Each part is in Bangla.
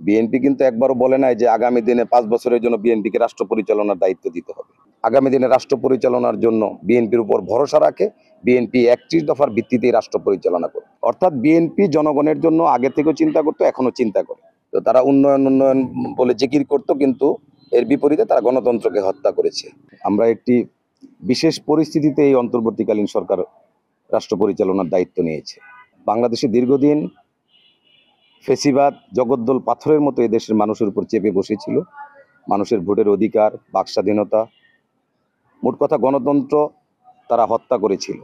বিএনপি কিন্তু একবারও বলে নাই যে আগামী দিনে 5 বছরের জন্য বিএনপিকে রাষ্ট্র পরিচালনার দায়িত্ব দিতে হবে। আগামী দিনে রাষ্ট্র পরিচালনার জন্য বিএনপির উপর ভরসা রাখে, বিএনপি 31 দফার ভিত্তিতেই রাষ্ট্র পরিচালনা করে। অর্থাৎ বিএনপি জনগণের জন্য আগে থেকেও চিন্তা করতো, এখনো চিন্তা করে। তো তারা উন্নয়ন উন্নয়ন বলে জিকির করতো, কিন্তু এর বিপরীতে তারা গণতন্ত্রকে হত্যা করেছে। আমরা একটি বিশেষ পরিস্থিতিতে এই অন্তর্বর্তীকালীন সরকার রাষ্ট্র পরিচালনার দায়িত্ব নিয়েছে। বাংলাদেশে দীর্ঘদিন ফেসিবাদ জগদ্দল পাথরের মতো এদেশের মানুষের উপর চেপে বসেছিল। মানুষের ভোটের অধিকার, বাক স্বাধীনতা, মোট কথা গণতন্ত্র তারা হত্যা করেছিল।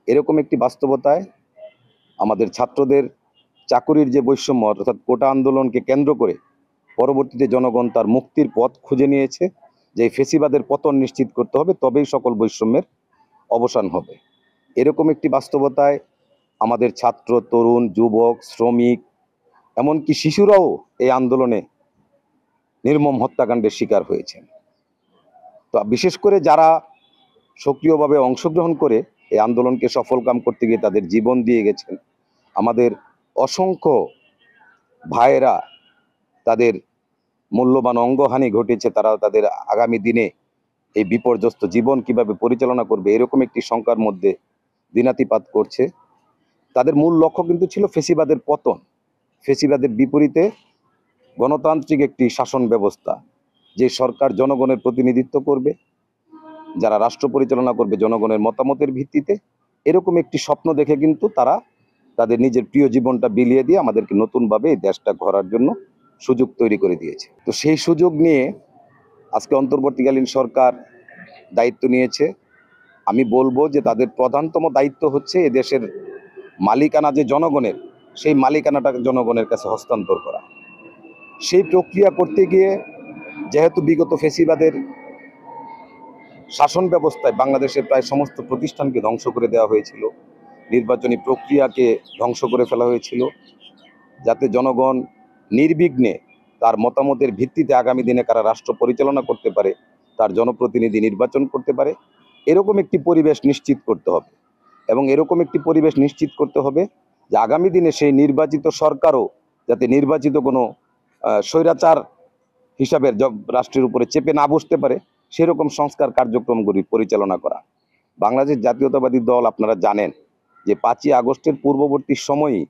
এরকম একটি বাস্তবতায় আমাদের ছাত্রদের চাকুরির যে বৈষম্য, অর্থাৎ কোটা আন্দোলনকে কেন্দ্র করে পরবর্তীতে জনগণ তার মুক্তির পথ খুঁজে নিয়েছে, যে ফেসিবাদের পতন নিশ্চিত করতে হবে, তবেই সকল বৈষম্যের অবসান হবে। এরকম একটি বাস্তবতায় আমাদের ছাত্র, তরুণ, যুবক, শ্রমিক, এমনকি শিশুরাও এই আন্দোলনে নির্মম হত্যাকাণ্ডের শিকার হয়েছেন। তো বিশেষ করে যারা সক্রিয়ভাবে অংশগ্রহণ করে এই আন্দোলনকে সফলকাম করতে গিয়ে তাদের জীবন দিয়ে গেছেন, আমাদের অসংখ্য ভাইয়েরা তাদের মূল্যবান অঙ্গহানি ঘটেছে, তারা তাদের আগামী দিনে এই বিপর্যস্ত জীবন কিভাবে পরিচালনা করবে এরকম একটি শঙ্কার মধ্যে দিনাতিপাত করছে। তাদের মূল লক্ষ্য কিন্তু ছিল ফেসিবাদের পতন, ফেসিবাদের বিপরীতে গণতান্ত্রিক একটি শাসন ব্যবস্থা, যে সরকার জনগণের প্রতিনিধিত্ব করবে, যারা রাষ্ট্র পরিচালনা করবে জনগণের মতামতের ভিত্তিতে। এরকম একটি স্বপ্ন দেখে কিন্তু তারা তাদের নিজের প্রিয় জীবনটা বিলিয়ে দিয়ে আমাদেরকে নতুনভাবে এই দেশটা গড়ার জন্য সুযোগ তৈরি করে দিয়েছে। তো সেই সুযোগ নিয়ে আজকে অন্তর্বর্তীকালীন সরকার দায়িত্ব নিয়েছে। আমি বলবো যে তাদের প্রধানতম দায়িত্ব হচ্ছে এদেশের মালিকানা যে জনগণের, সেই মালিকানাটা জনগণের কাছে হস্তান্তর করা। সেই প্রক্রিয়া করতে গিয়ে যেহেতু বিগত ফেসিবাদের শাসন ব্যবস্থায় বাংলাদেশের প্রায় সমস্ত প্রতিষ্ঠানকে ধ্বংস করে দেওয়া হয়েছিল, নির্বাচনী প্রক্রিয়াকে ধ্বংস করে ফেলা হয়েছিল, যাতে জনগণ নির্বিঘ্নে তার মতামতের ভিত্তিতে আগামী দিনে কারা রাষ্ট্র পরিচালনা করতে পারে, তার জনপ্রতিনিধি নির্বাচন করতে পারে, এরকম একটি পরিবেশ নিশ্চিত করতে হবে। এবং এরকম একটি পরিবেশ নিশ্চিত করতে হবে যে আগামী দিনে সেই নির্বাচিত সরকারও যাতে নির্বাচিত কোনো স্বৈরাচার হিসাবে রাষ্ট্রের উপরে চেপে না বসতে পারে, সেরকম সংস্কার কার্যক্রমগুলি পরিচালনা করা। বাংলাদেশ জাতীয়তাবাদী দল, আপনারা জানেন যে 5ই আগস্টের পূর্ববর্তী সময়েই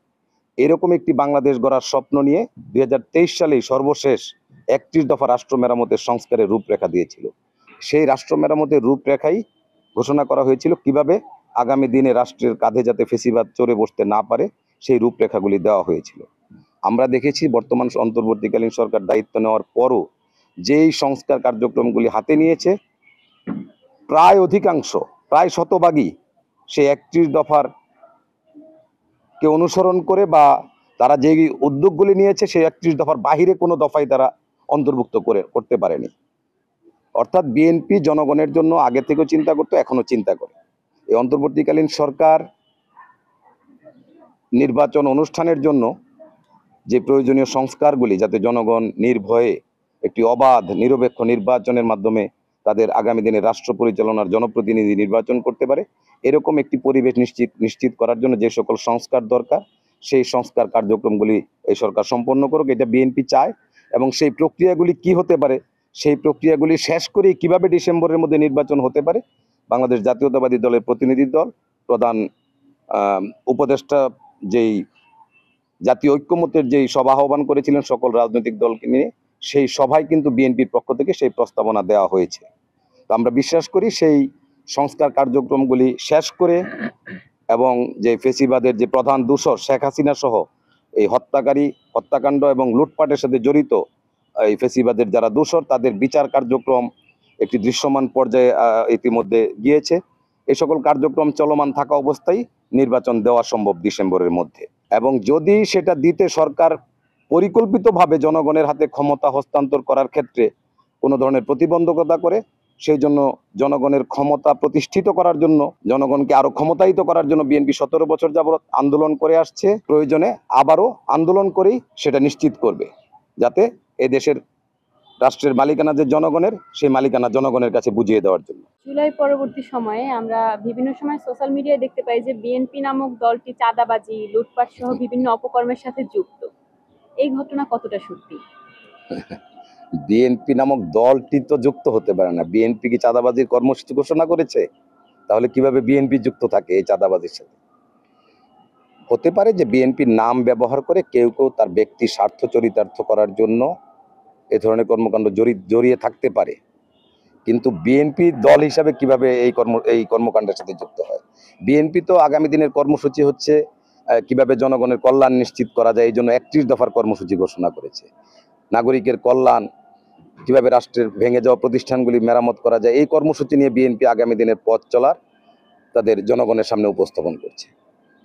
এরকম একটি বাংলাদেশ গড়ার স্বপ্ন নিয়ে 2023 সালেই সর্বশেষ 31 দফা রাষ্ট্র মেরামতের সংস্কারের রূপরেখা দিয়েছিল। সেই রাষ্ট্র মেরামতের রূপরেখাই ঘোষণা করা হয়েছিল কিভাবে আগামী দিনে রাষ্ট্রের কাঁধে যাতে ফেসিবাদ চড়ে বসতে না পারে, সেই রূপরেখাগুলি দেওয়া হয়েছিল। আমরা দেখেছি বর্তমান অন্তর্বর্তীকালীন সরকার দায়িত্ব নেওয়ার পরও যেই সংস্কার কার্যক্রমগুলি হাতে নিয়েছে, প্রায় অধিকাংশ, প্রায় শতভাগই সেই 31 দফার কে অনুসরণ করে, বা তারা যে উদ্যোগগুলি নিয়েছে সেই 31 দফার বাহিরে কোনো দফাই তারা অন্তর্ভুক্ত করতে পারেনি। অর্থাৎ বিএনপি জনগণের জন্য আগে থেকেও চিন্তা করতো, এখনো চিন্তা করে। এই অন্তর্বর্তীকালীন সরকার নির্বাচন অনুষ্ঠানের জন্য যে প্রয়োজনীয় সংস্কারগুলি, যাতে জনগণ নির্ভয়ে একটি অবাধ নিরপেক্ষ নির্বাচনের মাধ্যমে তাদের আগামী দিনে রাষ্ট্র পরিচালনার জনপ্রতিনিধি নির্বাচন করতে পারে, এরকম একটি পরিবেশ নিশ্চিত করার জন্য যে সকল সংস্কার দরকার, সেই সংস্কার কার্যক্রমগুলি এই সরকার সম্পন্ন করুক, এটা বিএনপি চায়। এবং সেই প্রক্রিয়াগুলি কি হতে পারে, সেই প্রক্রিয়াগুলি শেষ করে কিভাবে ডিসেম্বরের মধ্যে নির্বাচন হতে পারে, বাংলাদেশ জাতীয়তাবাদী দলের প্রতিনিধি দল, প্রধান উপদেষ্টা যেই জাতীয় ঐক্যমত্যের যেই সভা আহ্বান করেছিলেন সকল রাজনৈতিক দলকে নিয়ে, সেই সভায় কিন্তু বিএনপির পক্ষ থেকে সেই প্রস্তাবনা দেওয়া হয়েছে। তো আমরা বিশ্বাস করি সেই সংস্কার কার্যক্রমগুলি শেষ করে, এবং যে ফেসিবাদের যে প্রধান দূষর শেখ হাসিনা সহ এই হত্যাকাণ্ড এবং লুটপাটের সাথে জড়িত এই ফেসিবাদের যারা দূষর, তাদের বিচার কার্যক্রম একটি দৃশ্যমান পর্যায়ে ইতিমধ্যে গিয়েছে। এই সকল কার্যক্রম চলমান থাকা অবস্থায় নির্বাচন দেওয়া সম্ভব ডিসেম্বরের মধ্যে। এবং যদি সেটা দিতে সরকার পরিকল্পিতভাবে জনগণের হাতে ক্ষমতা হস্তান্তর করার ক্ষেত্রে কোনো ধরনের প্রতিবন্ধকতা করে, সেই জন্য জনগণের ক্ষমতা প্রতিষ্ঠিত করার জন্য, জনগণকে আরো ক্ষমতায়িত করার জন্য বিএনপি 17 বছর যাবত আন্দোলন করে আসছে। প্রয়োজনে আবারও আন্দোলন করেই সেটা নিশ্চিত করবে, যাতে এদেশের রাষ্ট্রের মালিকানা যে জনগণের, সেই মালিকানা জনগণের কাছে বুঝিয়ে দেওয়ার জন্য। জুলাই পরবর্তী সময়ে আমরা বিভিন্ন সময় সোশ্যাল মিডিয়ায় দেখতে পাই যে বিএনপি নামক দলটি চাঁদাবাজি, লুটপাট সহ বিভিন্ন অপকর্মের সাথে যুক্ত। এই ঘটনা কতটা সত্যি? বিএনপি নামক দলটি তো যুক্ত হতে পারে না। বিএনপি কি চাঁদাবাজির কর্মসূচি ঘোষণা করেছে? তাহলে কিভাবে বিএনপি যুক্ত থাকে এই চাঁদাবাজির সাথে? হতে পারে যে বিএনপির নাম ব্যবহার করে কেউ কেউ তার ব্যক্তি স্বার্থ চরিতার্থ করার জন্য এ ধরনের কর্মকাণ্ড জড়িয়ে থাকতে পারে, কিন্তু বিএনপি দল হিসাবে কিভাবে এই কর্মকাণ্ডের সাথে যুক্ত হয়? বিএনপি তো আগামী দিনের কর্মসূচি হচ্ছে কিভাবে জনগণের কল্যাণ নিশ্চিত করা যায়, এই জন্য 31 দফার কর্মসূচি ঘোষণা করেছে। নাগরিকের কল্যাণ, কিভাবে রাষ্ট্রের ভেঙে যাওয়া প্রতিষ্ঠানগুলি মেরামত করা যায়, এই কর্মসূচি নিয়ে বিএনপি আগামী দিনের পথ চলার তাদের জনগণের সামনে উপস্থাপন করছে।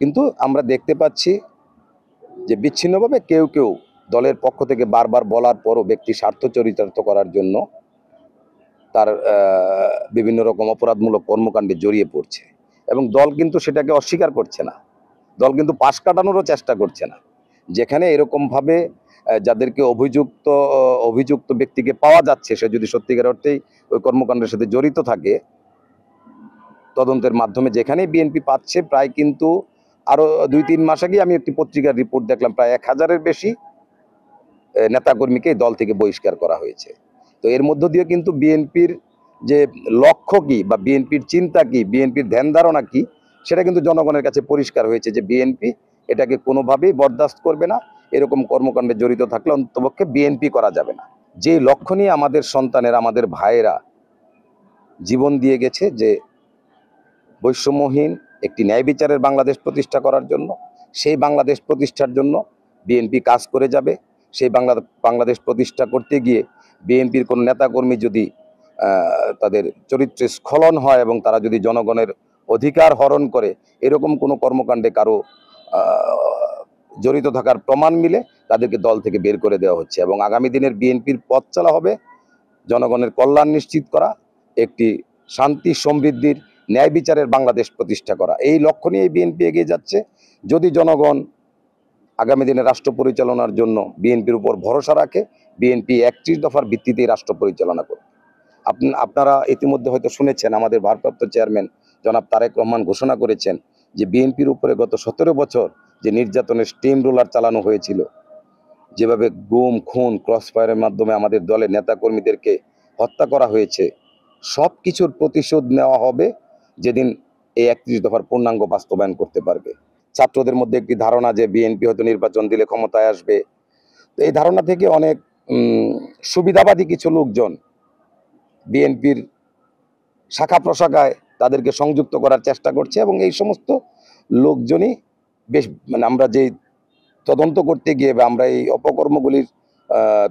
কিন্তু আমরা দেখতে পাচ্ছি যে বিচ্ছিন্নভাবে কেউ কেউ দলের পক্ষ থেকে বারবার বলার পরও ব্যক্তি স্বার্থ চরিতার্থ করার জন্য তার বিভিন্ন রকম অপরাধমূলক কর্মকাণ্ডে জড়িয়ে পড়ছে, এবং দল কিন্তু সেটাকে অস্বীকার করছে না। দল কিন্তু পাশ কাটানোরও চেষ্টা করছে না। যেখানে এরকমভাবে যাদেরকে অভিযুক্ত ব্যক্তিকে পাওয়া যাচ্ছে, সে যদি সত্যিকার অর্থেই ওই কর্মকাণ্ডের সাথে জড়িত থাকে, তদন্তের মাধ্যমে যেখানেই বিএনপি পাচ্ছে, প্রায় কিন্তু আরো 2-3 মাস আগে আমি একটি পত্রিকার রিপোর্ট দেখলাম, প্রায় 1000-এর বেশি নেতাকর্মীকে এই দল থেকে বহিষ্কার করা হয়েছে। তো এর মধ্য দিয়ে কিন্তু বিএনপির যে লক্ষ্য কি বা বিএনপির চিন্তা কি, বিএনপির ধ্যান ধারণা কি, সেটা কিন্তু জনগণের কাছে পরিষ্কার হয়েছে যে বিএনপি এটাকে কোনোভাবেই বরদাস্ত করবে না। এরকম কর্মকাণ্ডে জড়িত থাকলে অন্ততপক্ষে বিএনপি করা যাবে না। যে লক্ষ্য নিয়ে আমাদের সন্তানেরা, আমাদের ভাইয়েরা জীবন দিয়ে গেছে, যে বৈষম্যহীন একটি ন্যায় বিচারের বাংলাদেশ প্রতিষ্ঠা করার জন্য, সেই বাংলাদেশ প্রতিষ্ঠার জন্য বিএনপি কাজ করে যাবে। সেই বাংলাদেশ প্রতিষ্ঠা করতে গিয়ে বিএনপির কোনো নেতাকর্মী যদি তাদের চরিত্রে স্খলন হয় এবং তারা যদি জনগণের অধিকার হরণ করে, এরকম কোনো কর্মকাণ্ডে কারো জড়িত থাকার প্রমাণ মিলে, তাদেরকে দল থেকে বের করে দেওয়া হচ্ছে। এবং আগামী দিনের বিএনপির পথ চলা হবে জনগণের কল্যাণ নিশ্চিত করা, একটি শান্তি সমৃদ্ধির ন্যায় বিচারের বাংলাদেশ প্রতিষ্ঠা করা। এই লক্ষ্য নিয়ে বিএনপি এগিয়ে যাচ্ছে। যদি জনগণ আগামী দিনে রাষ্ট্র পরিচালনার জন্য বিএনপির উপর ভরসা রাখে, বিএনপি 31 দফার ভিত্তিতেই রাষ্ট্র পরিচালনা করবে। আপনারা ইতিমধ্যে হয়তো শুনেছেন, আমাদের ভারপ্রাপ্ত চেয়ারম্যান জনাব তারেক রহমান ঘোষণা করেছেন যে বিএনপির উপরে গত 17 বছর যে নির্যাতনের স্টিম রোলার চালানো হয়েছিল, যেভাবে গুম খুন ক্রসফায়ারের মাধ্যমে আমাদের দলের নেতাকর্মীদেরকে হত্যা করা হয়েছে, সব কিছুর প্রতিশোধ নেওয়া হবে যেদিন এই 31 দফার পূর্ণাঙ্গ বাস্তবায়ন করতে পারবে। ছাত্রদের মধ্যে একটি ধারণা যে বিএনপি হয়তো নির্বাচন দিলে ক্ষমতায় আসবে, তো এই ধারণা থেকে অনেক সুবিধাবাদী কিছু লোকজন বিএনপির শাখা প্রশাখায় তাদেরকে সংযুক্ত করার চেষ্টা করছে, এবং এই সমস্ত লোকজনই বেশ আমরা যে তদন্ত করতে গিয়ে বা আমরা এই অপকর্মগুলির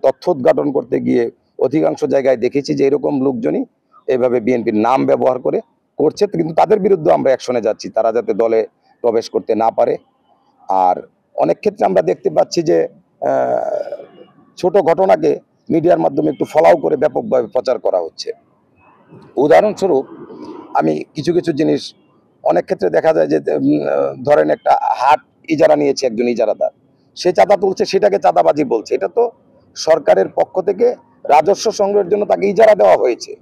তথ্য উদ্ঘাটন করতে গিয়ে অধিকাংশ জায়গায় দেখেছি যে এরকম লোকজনই এভাবে বিএনপির নাম ব্যবহার করছে। কিন্তু তাদের বিরুদ্ধে আমরা অ্যাকশনে যাচ্ছি, তারা যাতে দলে প্রবেশ করতে না পারে। আর অনেক ক্ষেত্রে আমরা দেখতে পাচ্ছি যে ছোট ঘটনাকে মিডিয়ার মাধ্যমে একটু ফলাও করে ব্যাপকভাবে প্রচার করা হচ্ছে। উদাহরণস্বরূপ আমি কিছু কিছু জিনিস অনেক ক্ষেত্রে দেখা যায় যে ধরেন একটা হাট ইজারা নিয়েছে একজন ইজারাদার, সে চাঁদা তুলছে, সেটাকে চাঁদাবাজি বলছে। এটা তো সরকারের পক্ষ থেকে রাজস্ব সংগ্রহের জন্য তাকে ইজারা দেওয়া হয়েছে।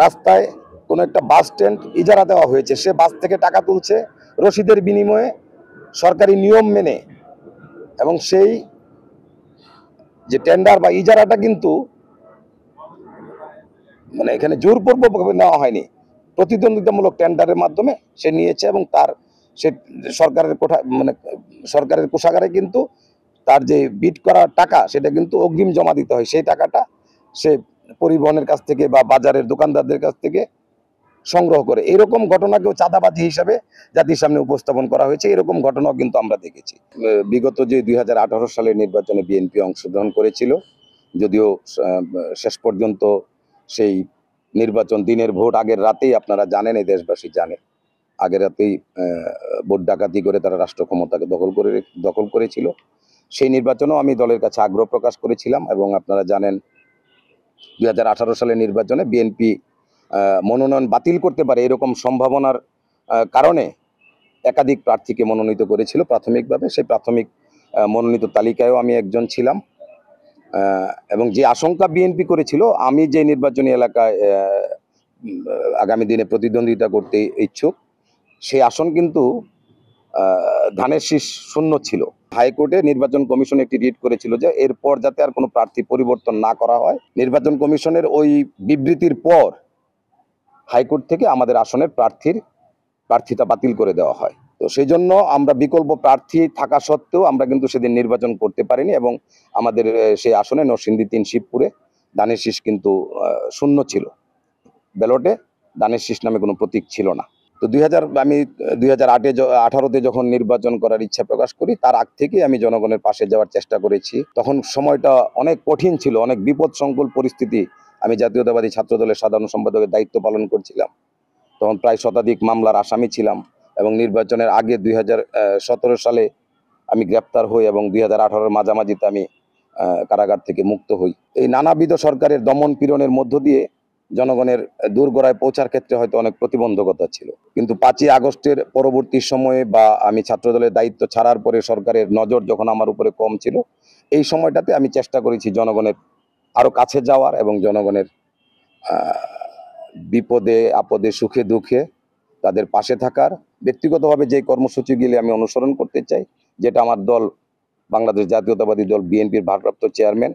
রাস্তায় কোনো একটা বাস স্ট্যান্ড ইজারা দেওয়া হয়েছে, সে বাস থেকে টাকা তুলছে রসিদের বিনিময়ে সরকারি নিয়ম মেনে, এবং সেই যে টেন্ডার বা ইজারাটা কিন্তু এখানে জোরপূর্বকভাবে নেওয়া হয়নি, প্রতিদ্বন্দ্বিতামূলক টেন্ডারের মাধ্যমে সে নিয়েছে, এবং সে সরকারের কোষাগারে কিন্তু তার যে বিড করার টাকা, সেটা কিন্তু অগ্রিম জমা দিতে হয়। সেই টাকাটা সে পরিবহনের কাছ থেকে বা বাজারের দোকানদারদের কাছ থেকে সংগ্রহ করে। এরকম ঘটনাকেও চাঁদাবাজি হিসাবে জাতির সামনে উপস্থাপন করা হয়েছে। এরকম ঘটনাও কিন্তু আমরা দেখেছি। বিগত যে 2018 সালের নির্বাচনে বিএনপি অংশগ্রহণ করেছিল, যদিও শেষ পর্যন্ত সেই নির্বাচন দিনের ভোট আগের রাতেই, আপনারা জানেন, এই দেশবাসী জানে, আগের রাতেই ভোট ডাকাতি করে তারা রাষ্ট্র ক্ষমতাকে দখল করেছিল। সেই নির্বাচনেও আমি দলের কাছে আগ্রহ প্রকাশ করেছিলাম, এবং আপনারা জানেন 2018 সালের নির্বাচনে বিএনপি মনোনয়ন বাতিল করতে পারে এরকম সম্ভাবনার কারণে একাধিক প্রার্থীকে মনোনীত করেছিল প্রাথমিকভাবে। সেই প্রাথমিক মনোনীত তালিকায়ও আমি একজন ছিলাম, এবং যে আশঙ্কা বিএনপি করেছিল, আমি যে নির্বাচনী এলাকায় আগামী দিনে প্রতিদ্বন্দ্বিতা করতে ইচ্ছুক, সেই আসন কিন্তু ধানের শীষ শূন্য ছিল। হাইকোর্টে নির্বাচন কমিশন একটি রিট করেছিল যে এরপর যাতে আর কোনো প্রার্থী পরিবর্তন না করা হয়। নির্বাচন কমিশনের ওই বিবৃতির পর হাইকোর্ট থেকে আমাদের আসনের প্রার্থিতা বাতিল করে দেওয়া হয়। তো সেই জন্য আমরা বিকল্প প্রার্থী থাকা সত্ত্বেও আমরা কিন্তু সেদিন নির্বাচন করতে পারিনি এবং আমাদের সেই আসনে নরসিংদী ৩ শিবপুরে দানের শীষ কিন্তু শূন্য ছিল। ব্যালটে দানের শীষ নামে কোনো প্রতীক ছিল না। তো আমি 2018-তে যখন নির্বাচন করার ইচ্ছা প্রকাশ করি, তার আগ থেকেই আমি জনগণের পাশে যাওয়ার চেষ্টা করেছি। তখন সময়টা অনেক কঠিন ছিল, অনেক বিপদসংকুল পরিস্থিতি। আমি জাতীয়তাবাদী ছাত্র দলের সাধারণ সম্পাদকের দায়িত্ব পালন করছিলাম। তখন প্রায় শতাধিক মামলার আসামি ছিলাম এবং নির্বাচনের আগে 2017 সালে আমি গ্রেপ্তার হই এবং 2018-র মাঝামাঝিতে আমি কারাগার থেকে মুক্ত হই। এই নানাবিধ সরকারের দমন পীড়নের মধ্য দিয়ে জনগণের দোরগোড়ায় পৌঁছার ক্ষেত্রে হয়তো অনেক প্রতিবন্ধকতা ছিল, কিন্তু 5ই আগস্টের পরবর্তী সময়ে বা আমি ছাত্রদলের দায়িত্ব ছাড়ার পরে সরকারের নজর যখন আমার উপরে কম ছিল, এই সময়টাতে আমি চেষ্টা করেছি জনগণের আরো কাছে যাওয়ার এবং জনগণের বিপদে আপদে সুখে দুঃখে তাদের পাশে থাকার। ব্যক্তিগতভাবে যে কর্মসূচিগুলি আমি অনুসরণ করতে চাই, যেটা আমার দল বাংলাদেশ জাতীয়তাবাদী দল বিএনপির ভারপ্রাপ্ত চেয়ারম্যান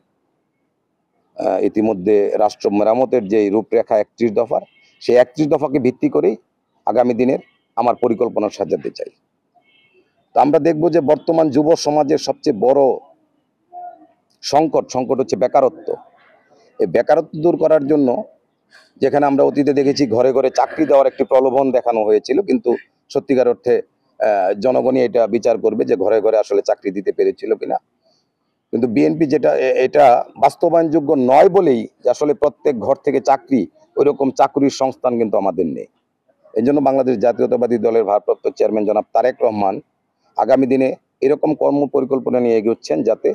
ইতিমধ্যে রাষ্ট্র মেরামতের যে রূপরেখা 31 দফার, সেই 31 দফাকে ভিত্তি করেই আগামী দিনের আমার পরিকল্পনা সাজাতে চাই। তো আমরা দেখব যে বর্তমান যুব সমাজের সবচেয়ে বড় সংকট হচ্ছে বেকারত্ব। এই বেকারত্ব দূর করার জন্য যেখানে আমরা অতীতে দেখেছি ঘরে ঘরে চাকরি দেওয়ার একটি প্রলোভন দেখানো হয়েছিল, কিন্তু সত্যিকার অর্থে জনগণই এটা বিচার করবে যে ঘরে ঘরে আসলে চাকরি দিতে পেরেছিল কিনা। কিন্তু বিএনপি এটা বাস্তবায়নযোগ্য নয় বলেই যে আসলে প্রত্যেক ঘর থেকে চাকরি, ওইরকম চাকরির সংস্থান কিন্তু আমাদের নেই। এই জন্য বাংলাদেশ জাতীয়তাবাদী দলের ভারপ্রাপ্ত চেয়ারম্যান জনাব তারেক রহমান আগামী দিনে এরকম কর্ম পরিকল্পনা নিয়ে এগোচ্ছেন যাতে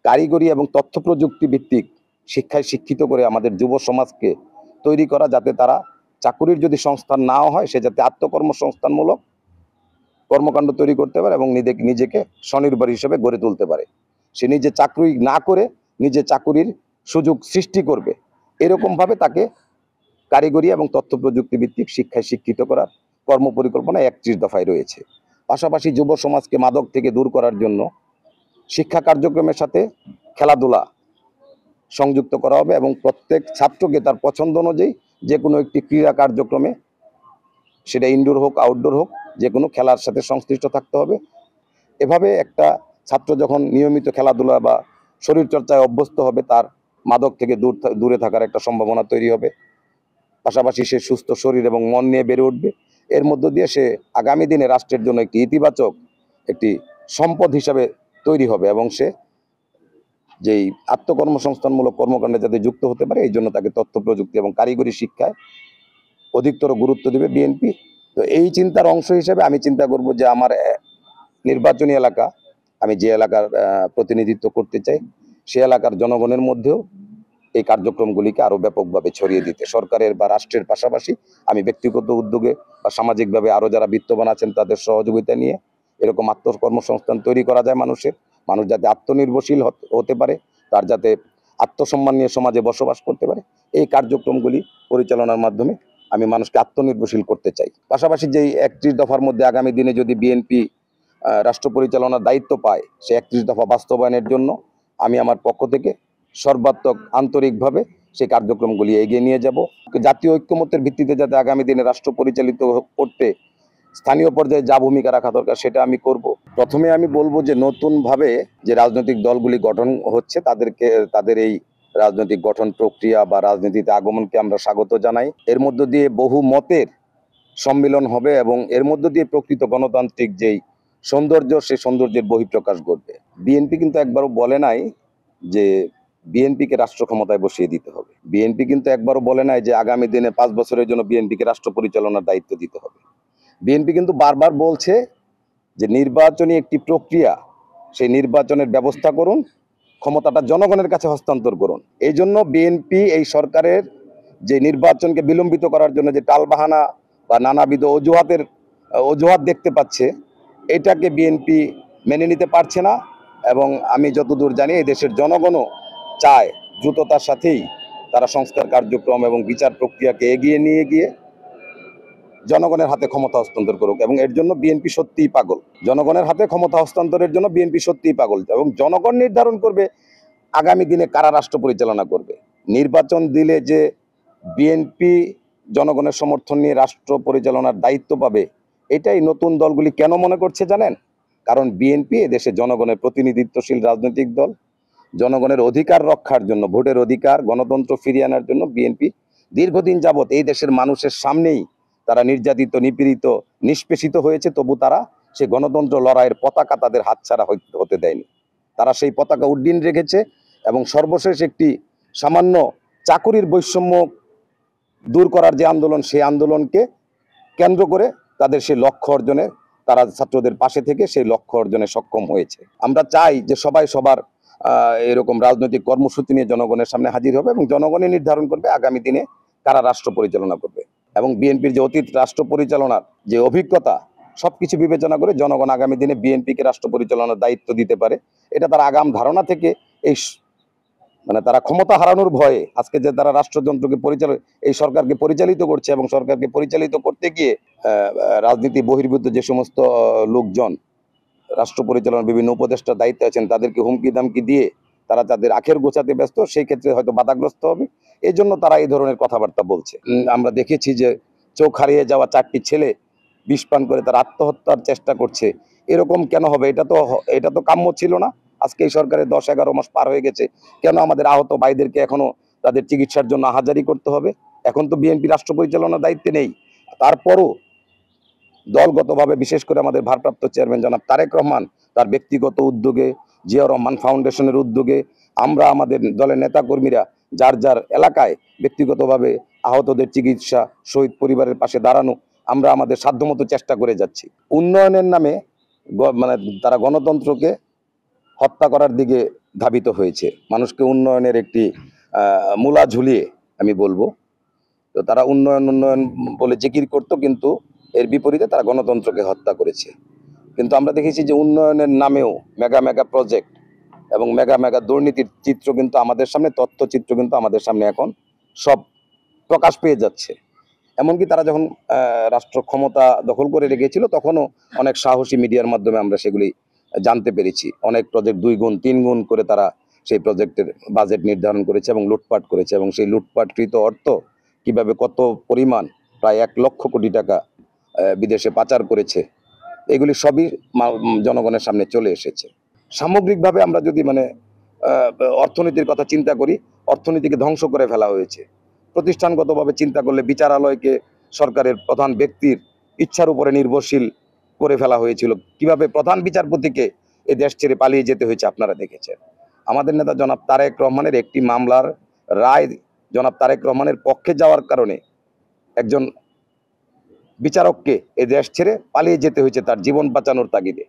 কারিগরি এবং তথ্য প্রযুক্তি ভিত্তিক শিক্ষায় শিক্ষিত করে আমাদের যুব সমাজকে তৈরি করা, যাতে তারা চাকুরির যদি সংস্থান নাও হয় সে যাতে আত্মকর্মসংস্থানমূলক কর্মকাণ্ড তৈরি করতে পারে এবং নিজেকে স্বনির্ভর হিসেবে গড়ে তুলতে পারে। সে নিজে চাকরি না করে নিজে চাকুরির সুযোগ সৃষ্টি করবে, এরকমভাবে তাকে কারিগরি এবং তথ্য প্রযুক্তি ভিত্তিক শিক্ষায় শিক্ষিত করার কর্ম পরিকল্পনা 31 দফায় রয়েছে। পাশাপাশি যুব সমাজকে মাদক থেকে দূর করার জন্য শিক্ষা কার্যক্রমের সাথে খেলাধুলা সংযুক্ত করা হবে এবং প্রত্যেক ছাত্রকে তার পছন্দ অনুযায়ী যে কোনো একটি ক্রীড়া কার্যক্রমে, সেটা ইনডোর হোক আউটডোর হোক, যে কোনো খেলার সাথে সংশ্লিষ্ট থাকতে হবে। এভাবে একটা ছাত্র যখন নিয়মিত খেলাধুলা বা শরীরচর্চায় অভ্যস্ত হবে, তার মাদক থেকে দূরে থাকার একটা সম্ভাবনা তৈরি হবে। পাশাপাশি সে সুস্থ শরীর এবং মন নিয়ে বেড়ে উঠবে। এর মধ্য দিয়ে সে আগামী দিনে রাষ্ট্রের জন্য একটি ইতিবাচক একটি সম্পদ হিসাবে তৈরি হবে এবং সে যেই আত্মকর্মসংস্থানমূলক কর্মকাণ্ডে যাতে যুক্ত হতে পারে, এই জন্য তাকে তথ্য প্রযুক্তি এবং কারিগরি শিক্ষায় অধিকতর গুরুত্ব দেবে বিএনপি। তো এই চিন্তার অংশ হিসেবে আমি চিন্তা করব যে আমার নির্বাচনী এলাকা, আমি যে এলাকার প্রতিনিধিত্ব করতে চাই, সে এলাকার জনগণের মধ্যেও এই কার্যক্রমগুলিকে আরো ব্যাপকভাবে ছড়িয়ে দিতে সরকারের বা রাষ্ট্রের পাশাপাশি আমি ব্যক্তিগত উদ্যোগে বা সামাজিকভাবে আরো যারা বিত্তবান আছেন তাদের সহযোগিতা নিয়ে এরকম আত্মকর্মসংস্থান তৈরি করা যায়। মানুষ যাতে আত্মনির্ভরশীল হতে পারে, তার যাতে আত্মসম্মান নিয়ে সমাজে বসবাস করতে পারে, এই কার্যক্রমগুলি পরিচালনার মাধ্যমে আমি মানুষকে আত্মনির্ভরশীল করতে চাই। পাশাপাশি যেই 31 দফার মধ্যে আগামী দিনে যদি বিএনপি রাষ্ট্র পরিচালনার দায়িত্ব পায়, সে 31 দফা বাস্তবায়নের জন্য আমি আমার পক্ষ থেকে সর্বাত্মক আন্তরিকভাবে সেই কার্যক্রমগুলি এগিয়ে নিয়ে যাব। জাতীয় ঐক্যমত্যের ভিত্তিতে যাতে আগামী দিনে রাষ্ট্র পরিচালিত করতে স্থানীয় পর্যায়ে যা ভূমিকা রাখা দরকার সেটা আমি করব। প্রথমে আমি বলবো যে নতুনভাবে যে রাজনৈতিক দলগুলি গঠন হচ্ছে তাদের এই রাজনৈতিক গঠন প্রক্রিয়া বা রাজনীতিতে আগমনকে আমরা স্বাগত জানাই। এর মধ্য দিয়ে বহু মতের সম্মিলন হবে এবং এর মধ্য দিয়ে প্রকৃত গণতান্ত্রিক যেই সৌন্দর্য, সেই সৌন্দর্যের বহিঃপ্রকাশ ঘটবে। বিএনপি কিন্তু একবারও বলে নাই যে বিএনপিকে রাষ্ট্র ক্ষমতায় বসিয়ে দিতে হবে। বিএনপি কিন্তু একবারও বলে নাই যে আগামী দিনে 5 বছরের জন্য বিএনপিকে রাষ্ট্র পরিচালনার দায়িত্ব দিতে হবে। বিএনপি কিন্তু বারবার বলছে যে নির্বাচনী একটি প্রক্রিয়া, সেই নির্বাচনের ব্যবস্থা করুন, ক্ষমতাটা জনগণের কাছে হস্তান্তর করুন। এই জন্য বিএনপি এই সরকারের যে নির্বাচনকে বিলম্বিত করার জন্য যে টালবাহানা বা নানাবিধ অজুহাত দেখতে পাচ্ছে, এটাকে বিএনপি মেনে নিতে পারছে না এবং আমি যতদূর জানি এই দেশের জনগণও চায় দ্রুততার সাথেই তারা সংস্কার কার্যক্রম এবং বিচার প্রক্রিয়াকে এগিয়ে নিয়ে গিয়ে জনগণের হাতে ক্ষমতা হস্তান্তর করুক, এবং এর জন্য বিএনপি সত্যিই পাগল। জনগণের হাতে ক্ষমতা হস্তান্তরের জন্য বিএনপি সত্যিই পাগল, এবং জনগণ নির্ধারণ করবে আগামী দিনে কারা রাষ্ট্র পরিচালনা করবে। নির্বাচন দিলে যে বিএনপি জনগণের সমর্থন নিয়ে রাষ্ট্র পরিচালনার দায়িত্ব পাবে, এটাই নতুন দলগুলি কেন মনে করছে জানেন? কারণ বিএনপি এদেশে জনগণের প্রতিনিধিত্বশীল রাজনৈতিক দল। জনগণের অধিকার রক্ষার জন্য, ভোটের অধিকার, গণতন্ত্র ফিরিয়ে আনার জন্য বিএনপি দীর্ঘদিন যাবৎ এই দেশের মানুষের সামনেই তারা নির্যাতিত, নিপীড়িত, নিষ্পেষিত হয়েছে, তবু তারা সেই গণতন্ত্র লড়াইয়ের পতাকা তাদের হাতছাড়া হতে দেয়নি। তারা সেই পতাকা উড্ডীন রেখেছে, এবং সর্বশেষ একটি সামান্য চাকুরির বৈষম্য দূর করার যে আন্দোলন, সেই আন্দোলনকে কেন্দ্র করে তাদের সেই লক্ষ্য অর্জনে, তারা ছাত্রদের পাশে থেকে সেই লক্ষ্য অর্জনে সক্ষম হয়েছে। আমরা চাই যে সবাই সবার এরকম রাজনৈতিক কর্মসূচি নিয়ে জনগণের সামনে হাজির হবে, এবং জনগণই নির্ধারণ করবে আগামী দিনে কারা রাষ্ট্র পরিচালনা করবে। এবং বিএনপির যে অতীত রাষ্ট্র পরিচালনার যে অভিজ্ঞতা, সবকিছু বিবেচনা করে জনগণ আগামী দিনে বিএনপিকে রাষ্ট্র পরিচালনার দায়িত্ব দিতে পারে, এটা তার আগাম ধারণা থেকে এই মানে তারা ক্ষমতা হারানোর ভয়ে আজকে যে তারা রাষ্ট্রযন্ত্রকে এই সরকারকে পরিচালিত করছে, এবং সরকারকে পরিচালিত করতে গিয়ে রাজনীতি বহির্ভূত যে সমস্ত লোকজন রাষ্ট্র পরিচালনার বিভিন্ন উপদেষ্টার দায়িত্বে আছেন, তাদেরকে হুমকি দামকি দিয়ে তারা তাদের আখের গোছাতে ব্যস্ত, সেই ক্ষেত্রে হয়তো বাধাগ্রস্ত হবে। এই জন্য তারা এই ধরনের কথাবার্তা বলছে। আমরা দেখেছি যে চোখ হারিয়ে যাওয়া 4টি ছেলে বিষ পান করে তারা আত্মহত্যার চেষ্টা করছে। এরকম কেন হবে? এটা তো কাম্য ছিল না। আজকে এই সরকারের 10-11 মাস পার হয়ে গেছে, কেন আমাদের আহত ভাইদেরকে এখনো তাদের চিকিৎসার জন্য আহাজারি করতে হবে? এখন তো বিএনপি রাষ্ট্র পরিচালনার দায়িত্বে নেই, তারপরও দলগতভাবে, বিশেষ করে আমাদের ভারপ্রাপ্ত চেয়ারম্যান জনাব তারেক রহমান তার ব্যক্তিগত উদ্যোগে, জিয়া রহমান ফাউন্ডেশনের উদ্যোগে, আমরা আমাদের দলের নেতাকর্মীরা যার যার এলাকায় ব্যক্তিগতভাবে আহতদের চিকিৎসা, শহীদ পরিবারের পাশে দাঁড়ানো, আমরা আমাদের সাধ্যমতো চেষ্টা করে যাচ্ছি। উন্নয়নের নামে মানে তারা গণতন্ত্রকে হত্যা করার দিকে ধাবিত হয়েছে। মানুষকে উন্নয়নের একটি মূলা ঝুলিয়ে আমি বলবো, তো তারা উন্নয়ন উন্নয়ন বলে জিকির করতো, কিন্তু এর বিপরীতে তারা গণতন্ত্রকে হত্যা করেছে। কিন্তু আমরা দেখেছি যে উন্নয়নের নামেও মেগা মেগা প্রজেক্ট এবং মেগা মেগা দুর্নীতির চিত্র কিন্তু আমাদের সামনে, তথ্যচিত্র কিন্তু আমাদের সামনে এখন সব প্রকাশ পেয়ে যাচ্ছে। এমনকি তারা যখন রাষ্ট্র ক্ষমতা দখল করে রেখেছিল, তখনও অনেক সাহসী মিডিয়ার মাধ্যমে আমরা সেগুলি জানতে পেরেছি। অনেক প্রজেক্ট 2 গুণ 3 গুণ করে তারা সেই প্রজেক্টের বাজেট নির্ধারণ করেছে এবং লুটপাট করেছে, এবং সেই লুটপাটকৃত অর্থ কিভাবে কত পরিমাণ, প্রায় 1 লক্ষ কোটি টাকা বিদেশে পাচার করেছে, এগুলি সবই জনগণের সামনে চলে এসেছে। সামগ্রিকভাবে আমরা যদি অর্থনীতির কথা চিন্তা করি, অর্থনীতিকে ধ্বংস করে ফেলা হয়েছে। প্রতিষ্ঠানগতভাবে চিন্তা করলে বিচারালয়কে সরকারের প্রধান ব্যক্তির ইচ্ছার উপরে নির্ভরশীল করে ফেলা হয়েছিল। কিভাবে প্রধান বিচারপতিকে এই দেশ ছেড়ে পালিয়ে যেতে হয়েছে আপনারা দেখেছেন। আমাদের নেতা জনাব তারেক রহমানের একটি মামলার রায় জনাব তারেক রহমানের পক্ষে যাওয়ার কারণে একজন বিচারককে এই দেশ ছেড়ে পালিয়ে যেতে হয়েছে তার জীবন বাঁচানোর তাগিদে।